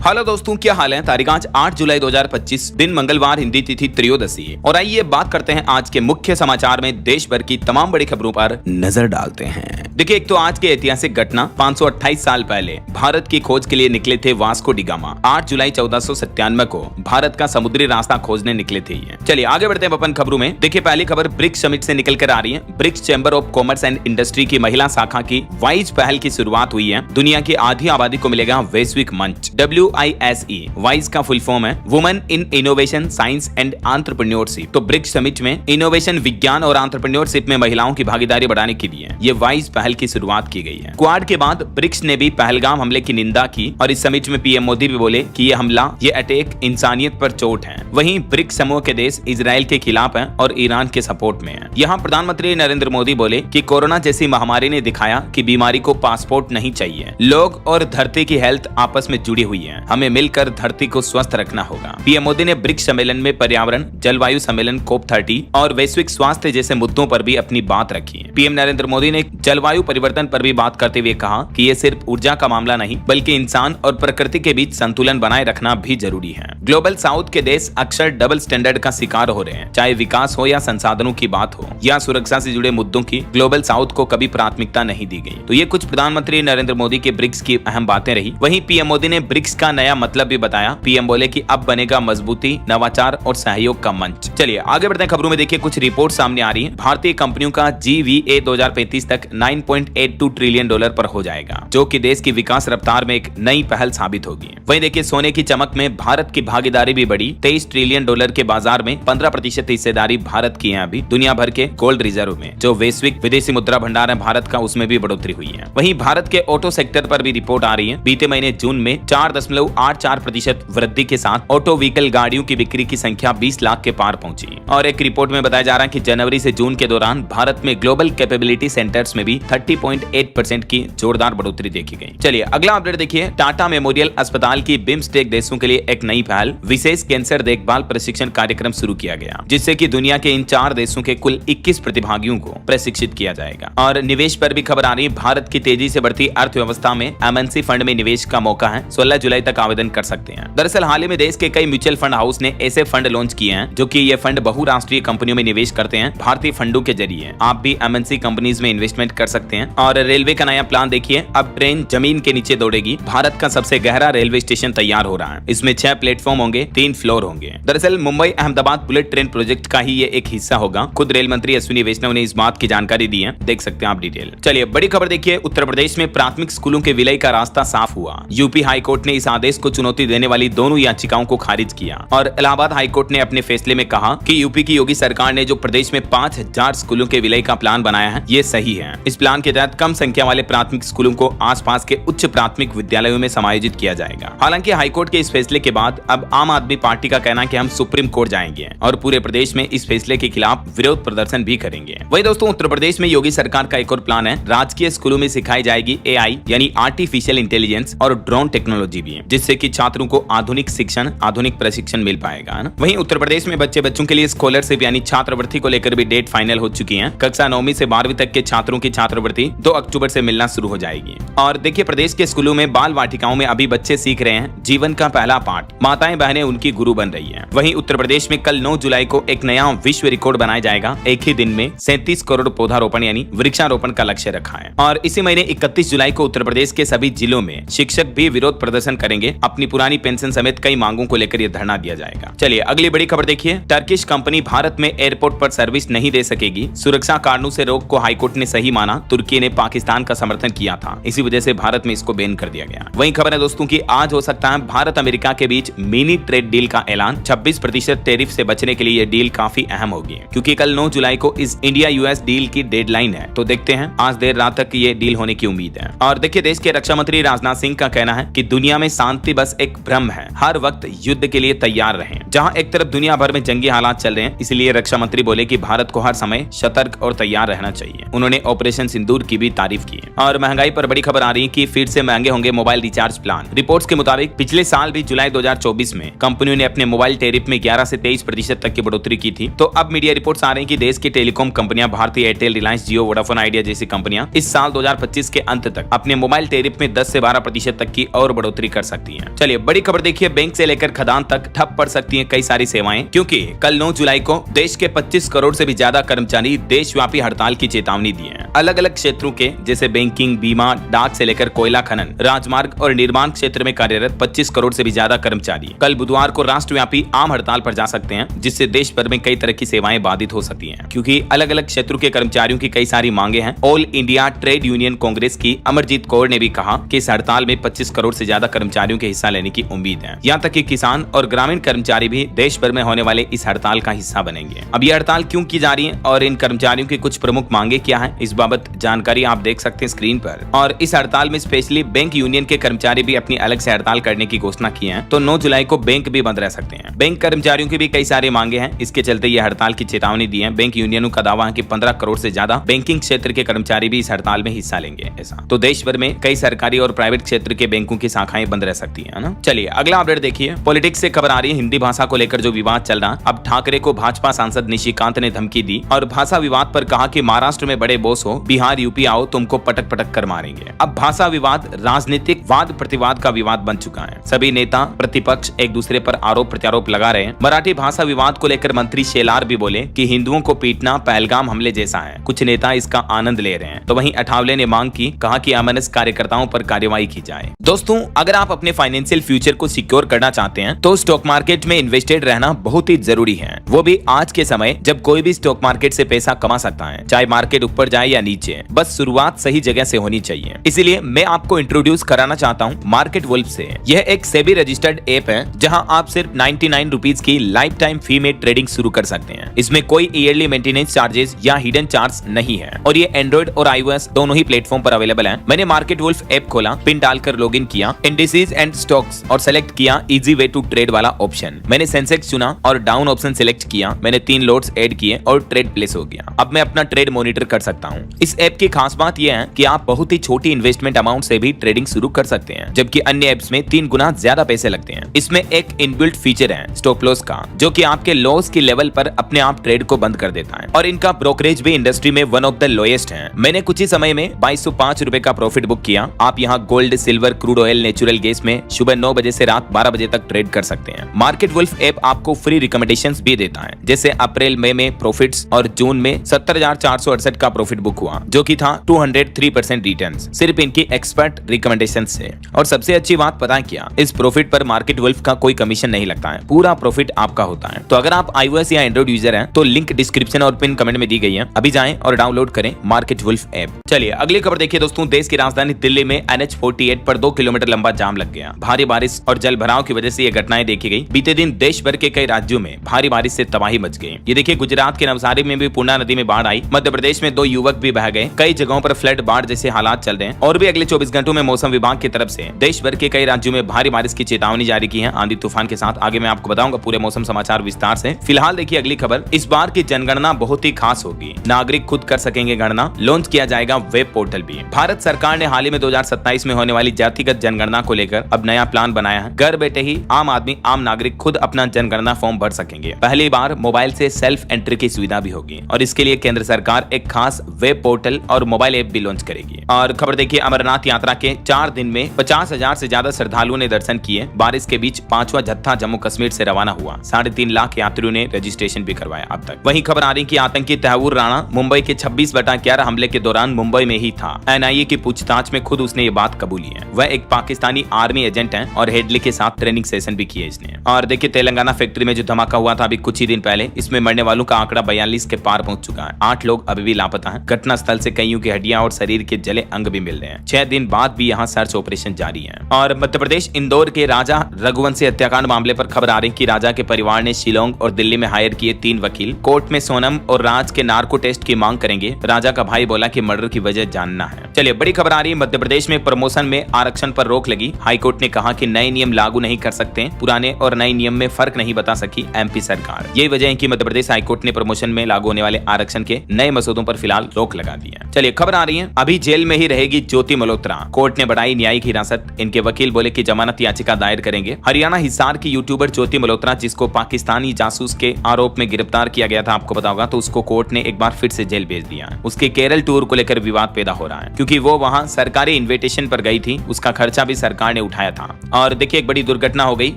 Hello दोस्तों, क्या हाल है। तारीख आज 8 जुलाई 2025, दिन मंगलवार, हिंदी तिथि त्रयोदशी है। और आइए बात करते हैं आज के मुख्य समाचार में देश भर की तमाम बड़ी खबरों पर नजर डालते हैं। देखिए, एक तो आज की ऐतिहासिक घटना, 528 साल पहले भारत की खोज के लिए निकले थे वास्को डी गामा। 8 जुलाई 1497 को भारत का समुद्री रास्ता खोजने निकले थे ये। चलिए आगे बढ़ते हैं अपन खबरों में। देखिए, पहली खबर ब्रिक्स समिट से निकल कर आ रही है। BRICS chamber of commerce and industry की महिला शाखा की वाइज पहल की शुरुआत हुई है। दुनिया की आधी आबादी को मिलेगा वैश्विक मंच। WISE वाइज का फुल फॉर्म है women in innovation, science and entrepreneurship. तो ब्रिक्स समिट में इनोवेशन, विज्ञान और एंटरप्रेन्योरशिप में महिलाओं की भागीदारी बढ़ाने के लिए ये वाइज पहल की शुरुआत की गई है। क्वाड के बाद ब्रिक्स ने भी पहलगाम हमले की निंदा की और इस समिट में पीएम मोदी भी बोले कि ये हमला, ये अटैक इंसानियत पर चोट है। वहीं ब्रिक्स समूह के देश इजराइल के खिलाफ हैं और ईरान के सपोर्ट में हैं। यहाँ प्रधानमंत्री नरेंद्र मोदी बोले कि कोरोना जैसी महामारी ने दिखाया कि बीमारी को पासपोर्ट नहीं चाहिए। लोग और धरती की हेल्थ आपस में जुड़ी हुई है। हमें मिलकर धरती को स्वस्थ रखना होगा। पीएम मोदी ने ब्रिक्स सम्मेलन में पर्यावरण, जलवायु सम्मेलन COP30 और वैश्विक स्वास्थ्य जैसे मुद्दों पर भी अपनी बात रखी। पीएम नरेंद्र मोदी ने जलवायु परिवर्तन पर भी बात करते हुए कहा कि ये सिर्फ ऊर्जा का मामला नहीं, बल्कि इंसान और प्रकृति के बीच संतुलन बनाए रखना भी जरूरी है। ग्लोबल साउथ के देश अक्सर डबल स्टैंडर्ड का शिकार हो रहे हैं। चाहे विकास हो या संसाधनों की बात हो या सुरक्षा से जुड़े मुद्दों की, ग्लोबल साउथ को कभी प्राथमिकता नहीं दी गई। तो ये कुछ प्रधानमंत्री नरेंद्र मोदी के ब्रिक्स की अहम बातें रही। वहीं पीएम मोदी ने ब्रिक्स का नया मतलब भी बताया। पीएम बोले कि अब बनेगा मजबूती, नवाचार और सहयोग का मंच। चलिए आगे बढ़ते हैं खबरों में। देखिए, कुछ रिपोर्ट सामने आ रही है। भारतीय कंपनियों का GVA 2035 तक $9.82 ट्रिलियन पर हो जाएगा, जो कि देश की विकास रफ्तार में एक नई पहल साबित होगी। वहीं देखिए, सोने की चमक में भारत की भागीदारी भी बढ़ी। $23 ट्रिलियन के बाजार में 15% हिस्सेदारी भारत की है। अभी दुनिया भर के गोल्ड रिजर्व में जो वैश्विक विदेशी मुद्रा भंडार है भारत का, उसमें भी बढ़ोतरी हुई है। वहीं भारत के ऑटो सेक्टर पर भी रिपोर्ट आ रही है। बीते महीने जून में 4.84% वृद्धि के साथ ऑटो व्हीकल गाड़ियों की बिक्री की संख्या 20 लाख के पार पहुंची। और एक रिपोर्ट में बताया जा रहा है कि जनवरी से जून के दौरान भारत में ग्लोबल कैपेबिलिटी सेंटर्स में भी 30.8% की जोरदार बढ़ोतरी देखी गई। चलिए अगला अपडेट देखिए। टाटा मेमोरियल अस्पताल की बिम्स्टेक देशों के लिए एक नई पहल, विशेष कैंसर देखभाल प्रशिक्षण कार्यक्रम शुरू किया गया, जिससे कि दुनिया के इन 4 देशों के कुल 21 प्रतिभागियों को प्रशिक्षित किया जाएगा। और निवेश पर भी खबर आ रही है। भारत की तेजी से बढ़ती अर्थव्यवस्था में MNC फंड में निवेश का मौका है। 16 जुलाई तक आवेदन कर सकते हैं। दरअसल हाल ही में देश के कई म्यूचुअल फंड हाउस ने ऐसे फंड लॉन्च किए हैं, जो कि ये फंड बहुराष्ट्रीय कंपनियों में निवेश करते हैं। भारतीय फंडों के जरिए आप भी MNC कंपनीज में इन्वेस्टमेंट कर सकते हैं। और रेलवे का नया प्लान देखिए, अब ट्रेन जमीन के नीचे दौड़ेगी। भारत का सबसे गहरा रेलवे स्टेशन तैयार हो रहा है। इसमें 6 प्लेटफॉर्म होंगे, 3 फ्लोर होंगे। दरअसल Mumbai Ahmedabad bullet train project का ही ये एक हिस्सा होगा। खुद रेल मंत्री अश्विनी वैष्णव ने इस बात की जानकारी दी है, देख सकते हैं आप डिटेल। चलिए बड़ी खबर देखिए। उत्तर प्रदेश में प्राथमिक स्कूलों के विलय का रास्ता साफ हुआ। यूपी हाईकोर्ट ने इस आदेश को चुनौती देने वाली दोनों याचिकाओं को खारिज किया। और इलाहाबाद हाईकोर्ट ने अपने फैसले में कहा कि यूपी की योगी सरकार ने जो प्रदेश में 5000 स्कूलों के विलय का प्लान बनाया है, ये सही है। इस प्लान के तहत कम संख्या वाले प्राथमिक स्कूलों को आसपास के उच्च प्राथमिक विद्यालयों में समायोजित किया जाएगा। हालांकि हाईकोर्ट के इस फैसले के बाद अब आम आदमी पार्टी का कहना है कि हम सुप्रीम कोर्ट जाएंगे और पूरे प्रदेश में इस फैसले के खिलाफ विरोध प्रदर्शन भी करेंगे। वही दोस्तों, उत्तर प्रदेश में योगी सरकार का एक और प्लान है। राजकीय स्कूलों में सिखाई जाएगी AI यानी आर्टिफिशियल इंटेलिजेंस और ड्रोन टेक्नोलॉजी भी, जिससे कि छात्रों को आधुनिक शिक्षण, आधुनिक प्रशिक्षण मिल पाएगा ना। वहीं उत्तर प्रदेश में बच्चों के लिए स्कॉलरशिप यानी छात्रवृत्ति को लेकर भी डेट फाइनल हो चुकी है। कक्षा 9वीं से 12वीं तक के छात्रों की छात्रवृत्ति 2 अक्टूबर से मिलना शुरू हो जाएगी। और देखिए, प्रदेश के स्कूलों में बाल वाटिकाओं में अभी बच्चे सीख रहे हैं जीवन का पहला पाठ। माताएं बहनें उनकी गुरु बन रही है। वहीं उत्तर प्रदेश में कल 9 जुलाई को एक नया विश्व रिकॉर्ड बनाया जाएगा। एक ही दिन में 37 करोड़ पौधारोपण यानी वृक्षारोपण का लक्ष्य रखा है। और इसी महीने 31 जुलाई को उत्तर प्रदेश के सभी जिलों में शिक्षक भी विरोध प्रदर्शन करेंगे। अपनी पुरानी पेंशन समेत कई मांगों को लेकर यह धरना दिया जाएगा। चलिए अगली बड़ी खबर देखिए। टर्किश कंपनी भारत में एयरपोर्ट पर सर्विस नहीं दे सकेगी। सुरक्षा कारणों से रोक को हाईकोर्ट ने सही माना। तुर्की ने पाकिस्तान का समर्थन किया था, इसी वजह से भारत में इसको बैन कर दिया गया। वहीं खबर है दोस्तों की आज हो सकता है भारत अमेरिका के बीच मिनी ट्रेड डील का ऐलान। 26% टैरिफ से बचने के लिए यह डील काफी अहम होगी, क्योंकि कल 9 जुलाई को इस इंडिया US डील की डेडलाइन है। तो देखते हैं, आज देर रात तक ये डील होने की उम्मीद है। और देखिए, देश के रक्षा मंत्री राजनाथ सिंह का कहना है कि दुनिया में शांति बस एक भ्रम है। हर वक्त युद्ध के लिए तैयार रहें। जहां एक तरफ दुनिया भर में जंगी हालात चल रहे हैं, इसलिए रक्षा मंत्री बोले कि भारत को हर समय सतर्क और तैयार रहना चाहिए। उन्होंने ऑपरेशन सिंदूर की भी तारीफ की। और महंगाई पर बड़ी खबर आ रही है कि फिर से महंगे होंगे मोबाइल रिचार्ज प्लान। रिपोर्ट्स के मुताबिक पिछले साल भी जुलाई 2024 में कंपनियों ने अपने मोबाइल टैरिफ में 11 से 23% तक की बढ़ोतरी की थी। तो अब मीडिया रिपोर्ट्स आ रही हैं कि देश की टेलीकॉम कंपनियां भारती एयरटेल, रिलायंस जियो, वोडाफोन आइडिया जैसी कंपनियां इस साल 2025 के अंत तक अपने मोबाइल टैरिफ में 10 से 12% तक की और बढ़ोतरी कर सकती है। चलिए बड़ी खबर देखिए, बैंक से लेकर खदान तक ठप पड़ सकती है कई सारी सेवाएं, क्योंकि कल 9 जुलाई को देश के 25 करोड़ से भी ज्यादा कर्मचारी देशव्यापी हड़ताल की चेतावनी दी है। अलग अलग क्षेत्रों के जैसे बैंकिंग, बीमा, डाक से लेकर कोयला खनन, राजमार्ग और निर्माण क्षेत्र में कार्यरत 25 करोड़ से भी ज्यादा कर्मचारी कल बुधवार को राष्ट्रव्यापी आम हड़ताल पर जा सकते हैं, जिससे देश भर में कई तरह की सेवाएं बाधित हो सकती हैं, क्योंकि अलग अलग क्षेत्रों के कर्मचारियों की कई सारी मांगे हैं। All India trade union Congress की अमरजीत कौर ने भी कहा कि इस हड़ताल में 25 करोड़ से ज्यादा कर्मचारियों के हिस्सा लेने की उम्मीद है। यहाँ तक कि किसान और ग्रामीण कर्मचारी भी देश भर में होने वाले इस हड़ताल का हिस्सा बनेंगे। अब ये हड़ताल क्यों की जा रही है और इन कर्मचारियों की कुछ प्रमुख मांगे क्या है, इस बाबत जानकारी आप देख सकते हैं स्क्रीन पर। और इस हड़ताल में स्पेशली बैंक यूनियन के कर्मचारी भी अपनी अलग से हड़ताल करने की घोषणा की है, तो 9 जुलाई को बैंक भी बंद रह सकते हैं। बैंक कर्मचारियों की भी कई सारी मांगे हैं, इसके चलते ये हड़ताल की चेतावनी दी है। बैंक यूनियनों का दावा है कि 15 करोड़ से ज्यादा बैंकिंग क्षेत्र के कर्मचारी भी इस हड़ताल में हिस्सा लेंगे। ऐसा तो देश भर में कई सरकारी और प्राइवेट क्षेत्र के बैंकों की शाखाएं बंद रह सकती है ना। चलिए अगला अपडेट देखिए, पॉलिटिक्स से खबर आ रही है, हिंदी भाषा को लेकर जो विवाद चल रहा। अब ठाकरे को भाजपा सांसद निशिकांत ने धमकी दी और भाषा विवाद पर कहा कि महाराष्ट्र में बड़े बॉस हो, बिहार यूपी आओ, तुमको पटक पटक कर मारेंगे। अब भाषा विवाद राजनीतिक वाद प्रतिवाद का विवाद बन चुका है। सभी नेता प्रतिपक्ष एक दूसरे पर आरोप प्रत्यारोप लगा रहे हैं। मराठी भाषा विवाद को लेकर मंत्री शेलार भी बोले कि हिंदुओं को पीटना पहलगाम हमले जैसा है, कुछ नेता इसका आनंद ले रहे हैं। तो वहीं अठावले ने मांग की, कहा कि अमनस कार्यकर्ताओं पर कार्रवाई की जाए। दोस्तों अगर आप अपने फाइनेंशियल फ्यूचर को सिक्योर करना चाहते हैं तो स्टॉक मार्केट में इन्वेस्टेड रहना बहुत ही जरूरी है, वो भी आज के समय जब कोई भी स्टॉक मार्केट से पैसा कमा सकता है, चाहे मार्केट ऊपर जाए या नीचे, बस शुरुआत सही जगह से होनी चाहिए। इसीलिए मैं आपको इंट्रोड्यूस कराना चाहता हूँ मार्केट वुल्फ से। यह एक सेबी रजिस्टर्ड ऐप है जहां आप सिर्फ 99 रुपीज की लाइफ टाइम फी में ट्रेडिंग शुरू कर सकते हैं। इसमें कोई ईयरली मेंटेनेंस चार्जेस या हिडन चार्ज नहीं है और ये एंड्रॉइड और iOS दोनों ही प्लेटफॉर्म पर अवेलेबल है। मैंने मार्केट वुल्फ ऐप खोला, पिन डालकर लॉगिन किया, इंडिसेस एंड स्टॉक्स और सेलेक्ट किया इजी वे टू ट्रेड वाला ऑप्शन। मैंने सेंसेक्स चुना और डाउन ऑप्शन सिलेक्ट किया। मैंने 3 लॉट्स ऐड किए और ट्रेड प्लेस हो गया। अब मैं अपना ट्रेड मॉनिटर कर सकता हूँ। इस ऐप की खास बात यह है कि आप बहुत ही छोटी इन्वेस्टमेंट अमाउंट से भी ट्रेडिंग शुरू कर सकते हैं, जबकि अन्य ऐप्स में 3 गुना ज्यादा पैसे लगते हैं। इसमें एक इनबिल्ट फीचर है स्टॉप लॉस का, जो कि आपके लॉस की लेवल पर अपने आप ट्रेड को बंद कर देता है और इनका ब्रोकरेज भी इंडस्ट्री में वन ऑफ द लोएस्ट है। मैंने कुछ ही समय में 2205 रुपए का प्रॉफिट बुक किया। आप यहाँ gold, silver, crude oil, natural gas में सुबह 9 बजे से रात 12 बजे तक ट्रेड कर सकते हैं। मार्केट वुल्फ ऐप आपको फ्री रिकमेंडेशंस भी देता है, जैसे अप्रैल मई में प्रॉफिट्स और जून में 70,468 का प्रॉफिट बुक हुआ, जो कि था 203% रिटर्न्स सिर्फ इनकी एक्सपर्ट रिकमेंडेशन से। और सबसे अच्छी बात पता है क्या, इस प्रॉफिट पर मार्केट वुल्फ का कोई कमीशन नहीं लगता है, पूरा प्रॉफिट आपका होता है। तो अगर आप iOS या एंड्रॉइड यूजर हैं तो लिंक डिस्क्रिप्शन और पिन कमेंट में दी गई है, अभी जाएं और डाउनलोड करें मार्केट वुल्फ ऐप। चलिए अगली खबर देखिए दोस्तों, देश की राजधानी दिल्ली में NH48 पर 2 किलोमीटर लंबा जाम लग गया। भारी बारिश और जल भराव की वजह से ये घटनाएं देखी गई। बीते दिन देश भर के कई राज्यों में भारी बारिश से तबाही मच गई। ये देखिए गुजरात के नवसारी में भी पूर्णा नदी में बाढ़ आई। मध्य प्रदेश में 2 युवक भी बह गए। कई जगहों पर फ्लड, बाढ़ जैसे हालात चल रहे हैं। और भी अगले 24 घंटों में मौसम विभाग की तरफ से देश भर के कई राज्यों में भारी बारिश की चेतावनी जारी की है, आंधी तूफान के साथ। आगे मैं आपको बताऊंगा पूरे मौसम समाचार विस्तार से। फिलहाल देखिए अगली खबर, इस बार की जनगणना बहुत ही खास होगी। नागरिक खुद कर सकेंगे गणना, लॉन्च किया जाएगा वेब पोर्टल भी। भारत सरकार ने हाल ही में 2027 में होने वाली जातिगत जनगणना को लेकर अब नया प्लान बनाया है। घर बैठे ही आम आदमी, आम नागरिक खुद अपना जनगणना फॉर्म भर सकेंगे। पहली बार मोबाइल से सेल्फ एंट्री की सुविधा भी होगी और इसके लिए केंद्र सरकार एक खास वेब पोर्टल और मोबाइल ऐप भी लॉन्च करेगी। और खबर देखिए, अमरनाथ यात्रा के 4 दिन में 50,000 से ज्यादा श्रद्धालुओं ने दर्शन किए। बारिश के बीच 5वां जत्था जम्मू कश्मीर से रवाना हुआ। 3.5 लाख यात्रियों ने रजिस्ट्रेशन भी करवाया अब तक। वहीं खबर आ रही कि आतंकी तैमूर राणा मुंबई के 26/11 हमले के दौरान मुंबई में ही था। NIA की पूछताछ में खुद उसने ये बात कबूली है। वह एक पाकिस्तानी आर्मी एजेंट है और हेडली के साथ ट्रेनिंग सेशन भी किए इसने। और देखिए तेलंगाना फैक्ट्री में जो धमाका हुआ था अभी कुछ ही दिन पहले, इसमें मरने वालों का आंकड़ा 42 के पार पहुंच चुका है। 8 लोग अभी भी लापता हैं। घटना स्थल से कईयों की हड्डियां और शरीर के जले अंग भी मिल रहे हैं। 6 दिन बाद भी यहाँ सर्च ऑपरेशन जारी है। और मध्य प्रदेश इंदौर के राजा रघुवंशी हत्याकांड मामले पर खबर आ रही कि राजा के परिवार ने शिलोंग और दिल्ली में हायर किए 3 वकील। कोर्ट में सोनम और राज के नार्को टेस्ट की मांग करेंगे। राजा का भाई बोला कि मर्डर की वजह जानना है। चलिए बड़ी खबर आ रही है, मध्य प्रदेश में प्रमोशन में आरक्षण पर रोक लगी। हाईकोर्ट ने कहा कि नए नियम लागू नहीं कर सकते। पुराने और नए नियम में फर्क नहीं बता सकी MP सरकार। यही वजह है कि मध्य प्रदेश हाईकोर्ट ने प्रमोशन में लागू होने वाले आरक्षण के नए मसौदों पर फिलहाल रोक लगा दी है। चलिए खबर आ रही है, अभी जेल में ही रहेगी ज्योति मल्होत्रा। कोर्ट ने बढ़ाई न्यायिक हिरासत। इनके वकील बोले कि जमानत याचिका दायर करेंगे। हरियाणा हिसार की यूट्यूबर ज्योति मल्होत्रा, जिसको पाकिस्तानी जासूस के आरोप में गिरफ्तार किया गया था, आपको पता होगा, तो उसको कोर्ट ने एक बार फिर से जेल भेज दिया। उसके केरल टूर को लेकर विवाद पैदा हो रहा है, क्योंकि वो वहां सरकारी इन्विटेशन पर गई थी। उसका खर्चा भी सरकार ने ने उठाया था। और देखिए एक बड़ी दुर्घटना हो गई,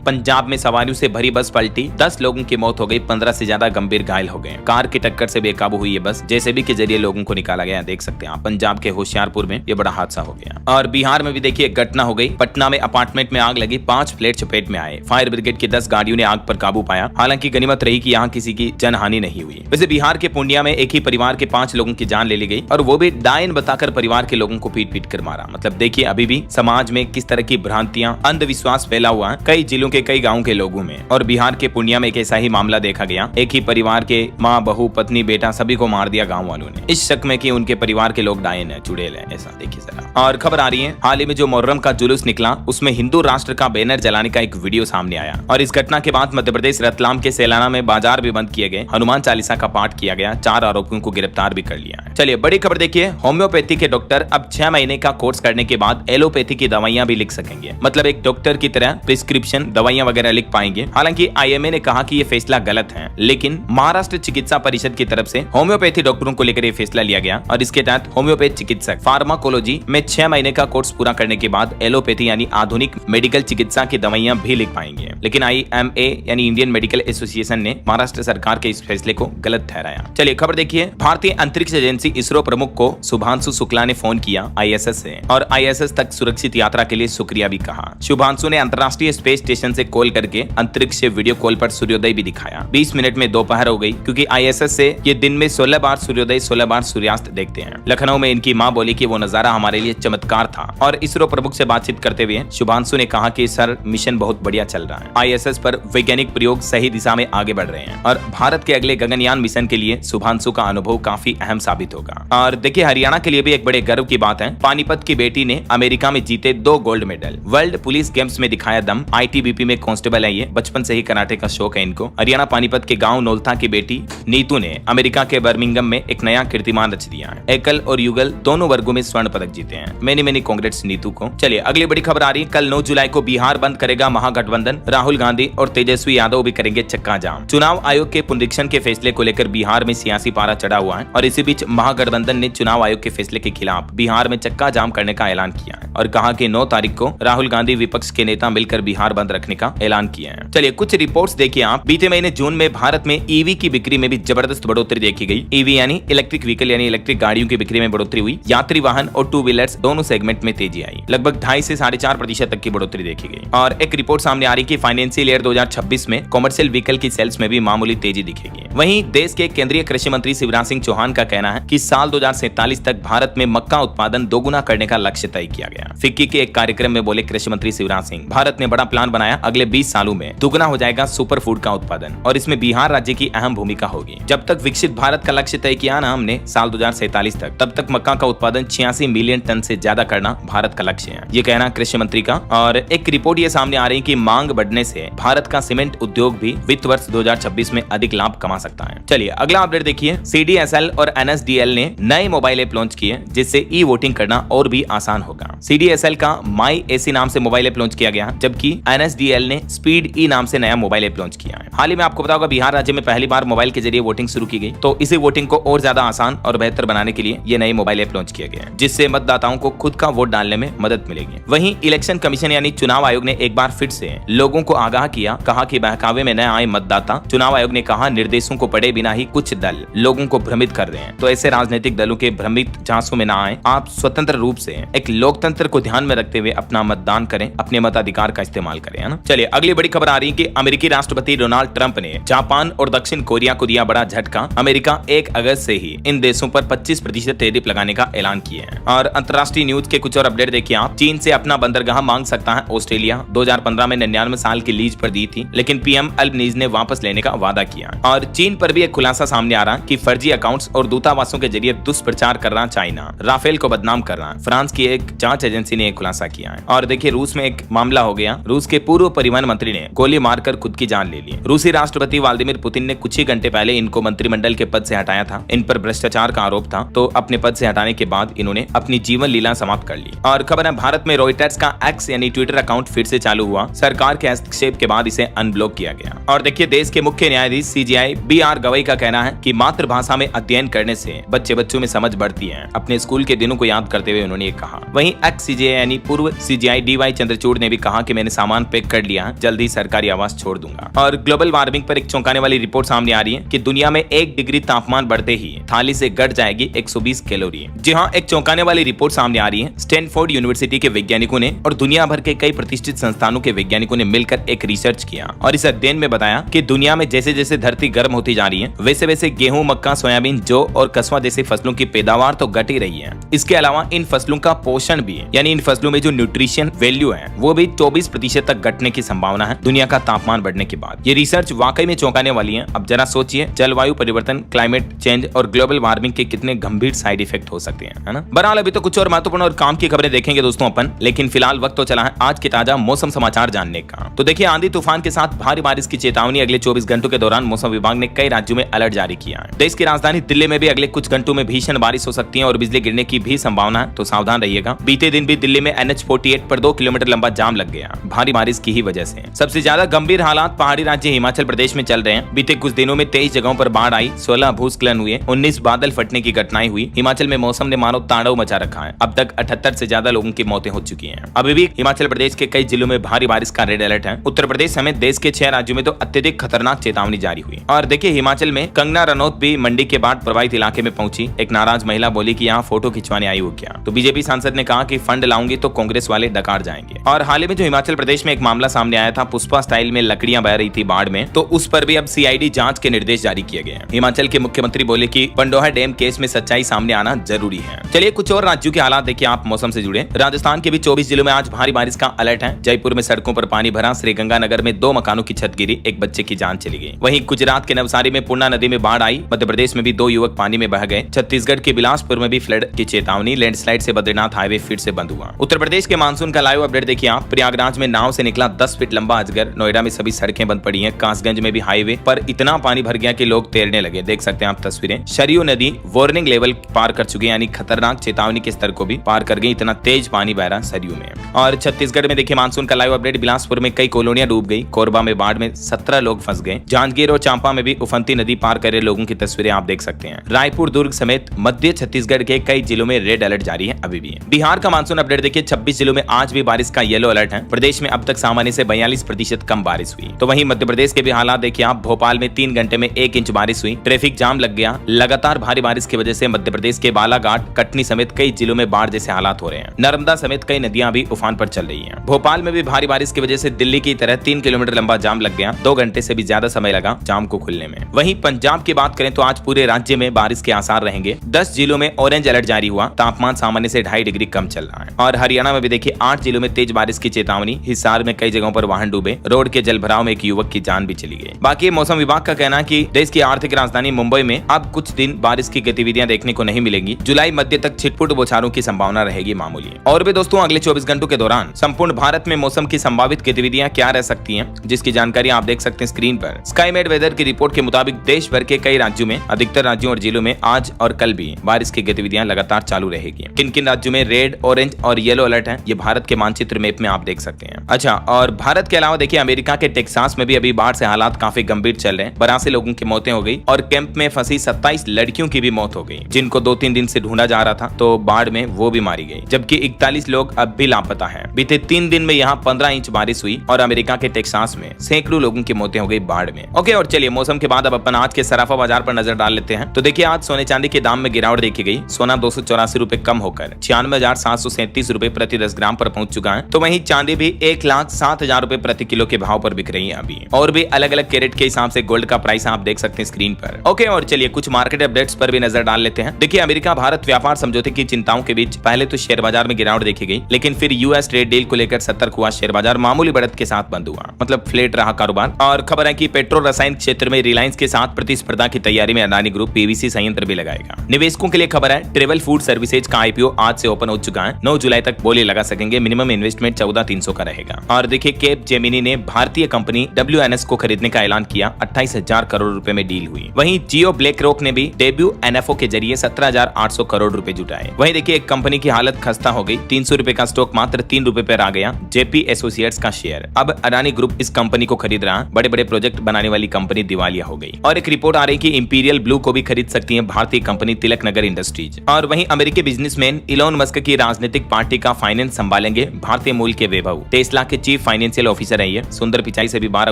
पंजाब में सवारियों से भरी बस पलटी, 10 लोगों की मौत हो गई, 15 से ज्यादा गंभीर घायल हो गए। कार की टक्कर से बेकाबू हुई ये बस, जेसीबी के जरिए लोगों को निकाला गया। देख सकते हैं आप, पंजाब के होशियारपुर में ये बड़ा हादसा हो गया। और बिहार में भी देखिए एक घटना हो गई, पटना में अपार्टमेंट में आग लगी, 5 फ्लैट चपेट में आए। फायर ब्रिगेड की 10 गाड़ियों ने आग पर काबू पाया। हालांकि गनीमत रही कि यहाँ किसी की जनहानि नहीं हुई। वैसे बिहार के पूर्णिया में एक ही परिवार के 5 लोगों की जान ले ली गई, और वो भी डायन बताकर परिवार के लोगों को पीट पीट कर मारा। मतलब देखिए अभी भी समाज में किस तरह की भ्रांतियां, अंधविश्वास फैला हुआ है कई जिलों के कई गाँव के लोगों में। और बिहार के पूर्णिया में एक ऐसा ही मामला देखा गया, एक ही परिवार के माँ, बहू, पत्नी, बेटा सभी को मार दिया गाँव वालों ने, इस शक में कि उनके परिवार के लोग डायन है, चुड़ैल है। ऐसा देखिए जरा। और खबर आ रही है, हाल ही में जो मुहर्रम का जुलूस निकला उसमें हिंदू राष्ट्र का बैनर जलाने का एक वीडियो सामने आया। और इस घटना के बाद मध्य प्रदेश रतलाम के सेलाना में बाजार भी बंद किए गए, हनुमान चालीसा का पाठ किया गया, 4 आरोपियों को गिरफ्तार भी कर लिया। चलिए बड़ी खबर देखिए, होम्योपैथी के डॉक्टर अब 6 महीने का कोर्स करने के बाद एलोपैथी की दवाइयां भी लिख सकेंगे। मतलब एक डॉक्टर की तरह प्रिस्क्रिप्शन दवाइयां वगैरह लिख पाएंगे। हालांकि आईएमए ने कहा कि ये फैसला गलत है, लेकिन महाराष्ट्र चिकित्सा परिषद की तरफ से होम्योपैथी डॉक्टरों को लेकर ये फैसला लिया गया। और इसके तहत होम्योपैथ चिकित्सक फार्माकोलॉजी में 6 महीने का कोर्स पूरा करने के बाद एलोपैथी यानी आधुनिक मेडिकल चिकित्सा की दवाइयां भी लिख पाएंगे। लेकिन IMA यानी इंडियन मेडिकल एसोसिएशन ने महाराष्ट्र सरकार के इस फैसले को गलत ठहराया। चलिए खबर देखिए, भारतीय अंतरिक्ष एजेंसी इसरो प्रमुख को शुभांशु शुक्ला ने फोन किया ISS से, और ISS तक सुरक्षित यात्रा के लिए शुक्रिया भी कहा। शुभांशु ने अंतर्राष्ट्रीय स्पेस स्टेशन से कॉल करके अंतरिक्ष से वीडियो कॉल पर सूर्योदय भी दिखाया। 20 मिनट में दोपहर हो गई, क्योंकि ISS से ये दिन में 16 बार सूर्योदय 16 बार सूर्यास्त देखते हैं। लखनऊ में इनकी मां बोली कि वो नजारा हमारे लिए चमत्कार था। और इसरो प्रमुख से बातचीत करते हुए शुभांशु ने कहा कि सर मिशन बहुत बढ़िया चल रहा है, ISS पर वैज्ञानिक प्रयोग सही दिशा में आगे बढ़ रहे हैं, और भारत के अगले गगनयान मिशन के लिए शुभांशु का अनुभव काफी अहम साबित होगा। और देखिए हरियाणा के लिए भी एक बड़े गर्व की बात है, पानीपत की बेटी ने अमेरिका में जीते 2 gold medal. World police games में दिखाया दम, ITBP में कांस्टेबल है ये, बचपन से ही कराटे का शौक है इनको। हरियाणा पानीपत के गांव नौलथा की बेटी नीतू ने अमेरिका के बर्मिंघम में एक नया कीर्तिमान रच दिया है। एकल और युगल दोनों वर्गों में स्वर्ण पदक जीते हैं। मेनी कांग्रेट्स नीतू को। चलिए अगली बड़ी खबर आ रही है, कल 9 जुलाई को बिहार बंद करेगा महागठबंधन, राहुल गांधी और तेजस्वी यादव भी करेंगे चक्का जाम। चुनाव आयोग के पुनरीक्षण के फैसले को लेकर बिहार में सियासी पारा चढ़ा हुआ है, और इसी बीच महागठबंधन ने चुनाव आयोग के फैसले के खिलाफ बिहार में चक्का जाम करने का ऐलान किया है, और कहा कि 9 तारीख को राहुल गांधी विपक्ष के नेता मिलकर बिहार बंद रखने का ऐलान किया है। चलिए कुछ रिपोर्ट्स देखिए आप। बीते महीने जून में भारत में ईवी की बिक्री में भी जबरदस्त बढ़ोतरी देखी गई। ईवी यानी इलेक्ट्रिक व्हीकल यानी इलेक्ट्रिक गाड़ियों की बिक्री में बढ़ोतरी हुई। यात्री वाहन और 2 व्हीलर्स दोनों सेगमेंट में तेजी आई, लगभग 2.5 से 4.5% तक की बढ़ोतरी देखी गई। और एक रिपोर्ट सामने आ रही कि फाइनेंशियल ईयर 2026 में कॉमर्शियल व्हीकल की सेल्स में भी मामूली तेजी दिखेगी। वहीं देश के केंद्रीय कृषि मंत्री शिवराज सिंह चौहान का कहना है कि साल 2047 तक भारत में मक्का उत्पादन दोगुना करने का लक्ष्य तय किया गया। फिक्की के एक कार्यक्रम में बोले कृषि मंत्री शिवराज सिंह, भारत ने बड़ा प्लान बनाया, अगले 20 सालों में दुगुना हो जाएगा सुपर फूड का उत्पादन, और इसमें बिहार राज्य की अहम भूमिका होगी। जब तक विकसित भारत का लक्ष्य तय किया ना हमने साल 2047 तक, तब तक मक्का का उत्पादन 86 मिलियन टन से ज्यादा करना भारत का लक्ष्य है, ये कहना कृषि मंत्री का। और एक रिपोर्ट ये सामने आ रही है कि मांग बढ़ने से भारत का सीमेंट उद्योग भी वित्त वर्ष 2026 में अधिक लाभ कमा सकता है। चलिए अगला अपडेट देखिए, CDSL और NSDL ने नए मोबाइल ऐप लॉन्च किए जिससे ई वोटिंग करना और भी आसान होगा। CDSL का माई एसी नाम से मोबाइल ऐप लॉन्च किया गया, जबकि NSDL ने स्पीड ई नाम से नया मोबाइल ऐप लॉन्च किया है। हाल ही में आपको पता होगा बिहार राज्य में पहली बार मोबाइल के जरिए वोटिंग शुरू की गई, तो इसी वोटिंग को और ज्यादा आसान और बेहतर बनाने के लिए ये नए मोबाइल ऐप लॉन्च किया गया है, जिससे मतदाताओं को खुद का वोट डालने में मदद मिलेगी। वहीं इलेक्शन कमीशन यानी चुनाव आयोग ने एक बार फिर से लोगों को आगाह किया, कहा कि बहकावे में न आए मतदाता। चुनाव आयोग ने कहा निर्देशों को पढ़े बिना ही कुछ दल लोगों को भ्रमित कर रहे हैं, तो ऐसे राजनीतिक दलों के भ्रमित झांसों में न आए। आप स्वतंत्र रूप से एक लोकतंत्र को ध्यान में रखते हुए अपना मतदान करें, अपने मताधिकार का इस्तेमाल करें, है ना। चलिए अगली बड़ी खबर आ रही है कि अमेरिकी राष्ट्रपति डोनाल्ड ट्रंप ने जापान और दक्षिण कोरिया को दिया बड़ा झटका। अमेरिका 1 अगस्त से ही इन देशों पर 25% टैरिफ लगाने का ऐलान किया है। और अंतर्राष्ट्रीय न्यूज के कुछ और अपडेट देखिए आप। चीन से अपना बंदरगाह मांग सकता है ऑस्ट्रेलिया। 2015 में 99 साल की लीज पर दी थी, लेकिन पीएम अल्बनीज ने वापस लेने का वादा किया। और चीन पर भी एक खुलासा सामने आ रहा कि फर्जी अकाउंट्स और दूतावासों के जरिए दुष्प्रचार कर रहा चाइना, राफेल को बदनाम कर रहा। फ्रांस की एक जांच एजेंसी ने एक खुलासा किया है। और देखिए रूस में एक मामला हो गया, रूस के पूर्व परिवहन मंत्री ने गोली मारकर खुद की जान ले ली। रूसी राष्ट्रपति व्लादिमीर पुतिन ने कुछ ही घंटे पहले इनको मंत्रिमंडल के पद से हटाया था। इन पर भ्रष्टाचार का आरोप था, तो अपने पद से हटाने के बाद इन्होंने अपनी जीवन लीला समाप्त कर ली। और खबर है भारत में रॉयटर्स का एक्स यानी ट्विटर अकाउंट फिर से चालू हुआ। सरकार के हस्तक्षेप के बाद इसे अनब्लॉक किया गया। और देखिए देश के मुख्य न्यायाधीश CJI BR गवई का कहना है कि मातृभाषा में अध्ययन करने से बच्चों में समझ बढ़ती है। अपने स्कूल के दिनों को याद करते हुए उन्होंने कहा। वहीं एक्स CJI यानी पूर्व CJI CI DY चंद्रचूड़ ने भी कहा कि मैंने सामान पैक कर लिया, जल्दी सरकारी आवास छोड़ दूंगा। और ग्लोबल वार्मिंग पर एक चौंकाने वाली रिपोर्ट सामने आ रही है कि दुनिया में 1 डिग्री तापमान बढ़ते ही थाली से घट जाएगी 120 कैलोरी। जी हाँ, एक चौंकाने वाली रिपोर्ट सामने आ रही है। स्टैनफोर्ड यूनिवर्सिटी के वैज्ञानिकों ने और दुनिया भर के कई प्रतिष्ठित संस्थानों के वैज्ञानिकों ने मिलकर एक रिसर्च किया और इस अध्ययन में बताया कि दुनिया में जैसे जैसे धरती गर्म होती जा रही है, वैसे वैसे गेहूं, मक्का, सोयाबीन, जौ और कसवा जैसी फसलों की पैदावार तो घट ही रही है। इसके अलावा इन फसलों का पोषण भी है, यानी इन फसलों में जो न्यूट्रिशन वैल्यू है वो भी 24% तक घटने की संभावना है दुनिया का तापमान बढ़ने के बाद। ये रिसर्च वाकई में चौंकाने वाली है। अब जरा सोचिए, जलवायु परिवर्तन, क्लाइमेट चेंज और ग्लोबल वार्मिंग के कितने गंभीर साइड इफेक्ट हो सकते हैं, है ना। बहरहाल अभी तो कुछ और महत्वपूर्ण और काम की खबरें देखेंगे दोस्तों अपन, लेकिन फिलहाल वक्त तो चला है आज के ताजा मौसम समाचार जानने का। तो देखिए, आंधी तूफान के साथ भारी बारिश की चेतावनी अगले 24 घंटों के दौरान मौसम विभाग ने कई राज्यों में अलर्ट जारी किया है। देश की राजधानी दिल्ली में भी अगले कुछ घंटों में भीषण बारिश हो सकती है और बिजली गिरने की भी संभावना है, तो सावधान रहिएगा। बीते दिन भी दिल्ली में NH48 पर 2 किलोमीटर लंबा जाम लग गया भारी बारिश की ही वजह से। सबसे ज्यादा गंभीर हालात पहाड़ी राज्य हिमाचल प्रदेश में चल रहे हैं। बीते कुछ दिनों में 23 जगहों पर बाढ़ आई, 16 भूस्खलन हुए, 19 बादल फटने की घटनाएं हुई। हिमाचल में मौसम ने मानो तांडव मचा रखा है। अब तक 78 से ज्यादा लोगों की मौतें हो चुकी हैं। अभी भी हिमाचल प्रदेश के कई जिलों में भारी बारिश का रेड अलर्ट है। उत्तर प्रदेश समेत देश के 6 राज्यों में तो अत्यधिक खतरनाक चेतावनी जारी हुई। और देखिए, हिमाचल में कंगना रनौत भी मंडी के बाद प्रभावित इलाके में पहुंची। एक नाराज महिला बोली कि यहाँ फोटो खिंचवाने आई हो क्या। तो बीजेपी सांसद ने कहा कि फंड लाऊंगी तो कांग्रेस वाले डकार जाएंगे। और हाल ही में जो हिमाचल प्रदेश में एक मामला सामने आया था, पुष्पा स्टाइल में लकड़ियां बह रही थी बाढ़ में, तो उस पर भी अब CID जांच के निर्देश जारी किए गए हैं। हिमाचल के मुख्यमंत्री बोले कि पंडोहा डैम केस में सच्चाई सामने आना जरूरी है। चलिए कुछ और राज्यों के हालात देखिए आप मौसम से जुड़े। राजस्थान के भी 24 जिलों में आज भारी बारिश का अलर्ट है। जयपुर में सड़कों पर पानी भरा, श्रीगंगानगर में 2 मकानों की छत गिरी, एक बच्चे की जान चली गई। वहीं गुजरात के नवसारी में पूर्णा नदी में बाढ़ आई, मध्य प्रदेश में भी 2 युवक पानी में बह गए। छत्तीसगढ़ के बिलासपुर में भी फ्लड की चेतावनी, लैंडस्लाइड से बद्रीनाथ हाईवे फिर से बंद हुआ। उत्तर प्रदेश के मानसून का लाइव अपडेट देखिए आप। प्रयागराज में नाव से निकला 10 फीट लंबा अजगर। नोएडा में सभी सड़कें बंद पड़ी हैं। कासगंज में भी हाईवे पर इतना पानी भर गया कि लोग तैरने लगे, देख सकते हैं आप तस्वीरें। सरयू नदी वार्निंग लेवल पार कर चुकी है, यानी खतरनाक चेतावनी के स्तर को भी पार कर गई, इतना तेज पानी बह रहा सरयू में। और छत्तीसगढ़ में देखिए मानसून का लाइव अपडेट। बिलासपुर में कई कॉलोनियां डूब गई। कोरबा में बाढ़ में 17 लोग फंस गए। जांजगीर और चांपा में भी उफनती नदी पार कर रहे लोगों की तस्वीरें आप देख सकते हैं। रायपुर, दुर्ग समेत मध्य छत्तीसगढ़ के कई जिलों में रेड अलर्ट जारी है अभी भी। बिहार का मानसून अपडेट देखिए, 26 जिलों में आज भी बारिश का येलो अलर्ट है। प्रदेश में अब तक सामान्य से 42% कम बारिश हुई। तो वहीं मध्य प्रदेश के भी हालात देखिए आप। भोपाल में 3 घंटे में 1 इंच बारिश हुई। ट्रैफिक जाम लग गया। लगातार भारी बारिश की वजह से मध्य प्रदेश के बालाघाट, कटनी समेत कई जिलों में बाढ़ जैसे हालात हो रहे हैं। नर्मदा समेत कई नदियां भी उफान पर चल रही हैं। भोपाल में भी भारी बारिश की वजह से दिल्ली की तरह 3 किलोमीटर लंबा जाम लग गया। 2 घंटे से भी ज्यादा समय लगा जाम को खुलने में। वहीं पंजाब की बात करें तो आज पूरे राज्य में बारिश के आसार रहेंगे। 10 जिलों में ऑरेंज अलर्ट जारी हुआ। तापमान सामान्य से 2.5 डिग्री कम चल रहा है। और हरियाणा में भी देखिए 8 जिलों में तेज बारिश की चेतावनी। हिसार में कई जगहों पर वाहन डूबे। रोड के जलभराव में एक युवक की जान भी चली गई। बाकी मौसम विभाग का कहना है कि देश की आर्थिक राजधानी मुंबई में अब कुछ दिन बारिश की गतिविधियां देखने को नहीं मिलेंगी। जुलाई मध्य तक छिटपुट बौछारों की संभावना रहेगी मामूली। और भी दोस्तों, अगले 24 घंटों के दौरान संपूर्ण भारत में मौसम की संभावित गतिविधियां क्या रह सकती हैं, जिसकी जानकारी आप देख सकते हैं स्क्रीन पर। स्काईमेट वेदर की रिपोर्ट के मुताबिक देश भर के कई राज्यों में, अधिकतर राज्यों और जिलों में आज और कल भी बारिश की गतिविधियां लगातार चालू रहेगी। किन किन राज्यों में रेड, ऑरेंज और येलो अलर्ट है, ये भारत के मानचित्र मैप में आप देख सकते हैं। अच्छा, और भारत के अलावा देखिए अमेरिका के टेक्सास में भी अभी बाढ़ से हालात काफी गंभीर चल रहे हैं। 82 लोगों की मौतें हो गई और कैंप में फंसी 27 लड़कियों की भी मौत हो गई, जिनको 2-3 दिन से ढूंढा जा रहा था, तो बाढ़ में वो भी मारी गई। जबकि 41 लोग अब भी लापता हैं। बीते 3 दिन में यहाँ 15 इंच बारिश हुई और अमेरिका के टेक्सास में सैकड़ों लोगों की मौतें हो गई बाढ़ में। ओके, और चलिए मौसम के बाद अब अपन आज के सराफा बाजार पर नजर डाल लेते हैं। तो देखिए आज सोने चांदी के दाम में गिरावट देखी गई। सोना 284 रुपए कम होकर 96,737 रुपए प्रति 10 ग्राम पर पहुंच चुका है। तो वहीं चांदी भी 1,07,000 रुपए प्रति किलो के भाव पर बिक रही है अभी। और भी अलग अलग कैरेट के हिसाब से गोल्ड का प्राइस आप देख सकते हैं स्क्रीन पर। ओके, और चलिए कुछ मार्केट अपडेट्स पर भी नजर डाल लेते हैं। देखिए अमेरिका भारत व्यापार समझौते की चिंताओं के बीच पहले तो शेयर बाजार में गिरावट देखी गई, लेकिन फिर यूएस ट्रेड डील को लेकर सतर्क हुआ शेयर बाजार। मामूली बढ़त के साथ बंद हुआ, मतलब फ्लैट रहा कारोबार। और खबर है कि पेट्रो रसायन क्षेत्र में रिलायंस के साथ प्रतिस्पर्धा की तैयारी में अडानी ग्रुप पीवीसी संयंत्र भी लगाएगा। निवेशकों के लिए खबर है, ट्रेवल फूड सर्विसेज का आईपीओ आज से ओपन हो चुका है। 9 जुलाई तक बोली लगा सकेंगे। मिनिमम इन्वेस्टमेंट 14,300 का रहेगा। और देखिए केप जेमिनी ने भारतीय कंपनी WNS को खरीदने का ऐलान किया। 28,000 करोड़ रुपए में डील हुई। वहीं जियो ब्लैक रॉक ने भी डेब्यू NFO के जरिए 17,800 करोड़ रुपए जुटाए। वहीं देखिए एक कंपनी की हालत खस्ता हो गई। 300 रुपए का स्टॉक मात्र 3 रुपए पर आ गया। जेपी एसोसिएट्स का शेयर। अब अडानी ग्रुप इस कंपनी को खरीद रहा। बड़े बड़े प्रोजेक्ट बनाने वाली कंपनी दिवालिया हो गई। और एक रिपोर्ट आ रही कि इंपीरियल ब्लू को भी खरीद सकती है भारतीय कंपनी तिलक नगर इंडस्ट्रीज। और वहीं अमेरिकी बिजनेसमैन इलॉन मस्क की राजनीतिक पार्टी का फाइनेंस संभालेंगे भारतीय मूल के वैभव। टेस्ला के चीफ फाइनेंशियल ऑफिसर है ये। सुंदर पिचाई से भी 12